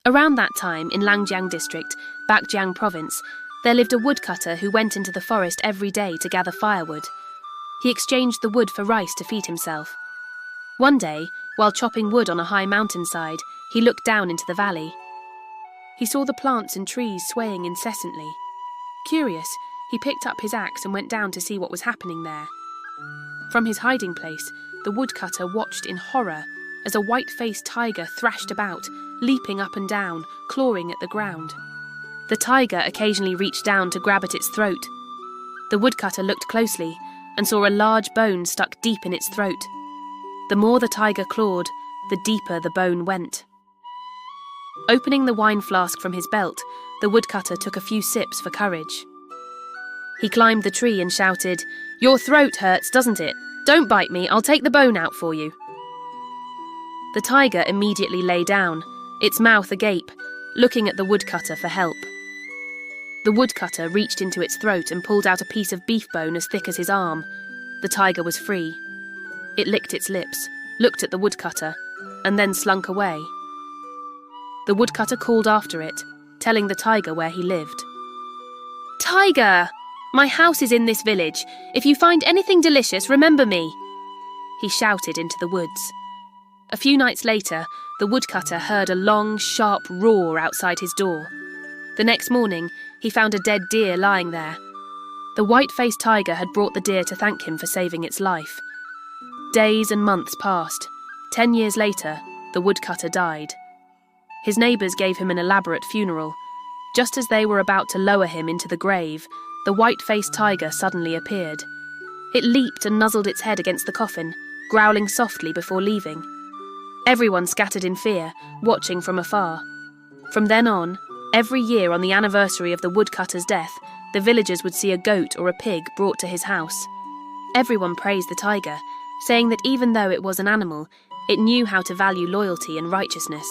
Around that time, in Langjiang district, Bakjiang province, there lived a woodcutter who went into the forest every day to gather firewood. He exchanged the wood for rice to feed himself. One day, while chopping wood on a high mountainside, he looked down into the valley. He saw the plants and trees swaying incessantly. Curious, he picked up his axe and went down to see what was happening there. From his hiding place, the woodcutter watched in horror as a white-faced tiger thrashed about, leaping up and down, clawing at the ground. The tiger occasionally reached down to grab at its throat. The woodcutter looked closely and saw a large bone stuck deep in its throat. The more the tiger clawed, the deeper the bone went. Opening the wine flask from his belt, the woodcutter took a few sips for courage. He climbed the tree and shouted, "Your throat hurts, doesn't it? Don't bite me, I'll take the bone out for you." The tiger immediately lay down, its mouth agape, looking at the woodcutter for help. The woodcutter reached into its throat and pulled out a piece of beef bone as thick as his arm. The tiger was free. It licked its lips, looked at the woodcutter, and then slunk away. The woodcutter called after it, telling the tiger where he lived. "Tiger! My house is in this village. If you find anything delicious, remember me," he shouted into the woods. A few nights later, the woodcutter heard a long, sharp roar outside his door. The next morning, he found a dead deer lying there. The white-faced tiger had brought the deer to thank him for saving its life. Days and months passed. 10 years later, the woodcutter died. His neighbours gave him an elaborate funeral. Just as they were about to lower him into the grave, the white-faced tiger suddenly appeared. It leaped and nuzzled its head against the coffin, growling softly before leaving. Everyone scattered in fear, watching from afar. From then on, every year on the anniversary of the woodcutter's death, the villagers would see a goat or a pig brought to his house. Everyone praised the tiger, saying that even though it was an animal, it knew how to value loyalty and righteousness.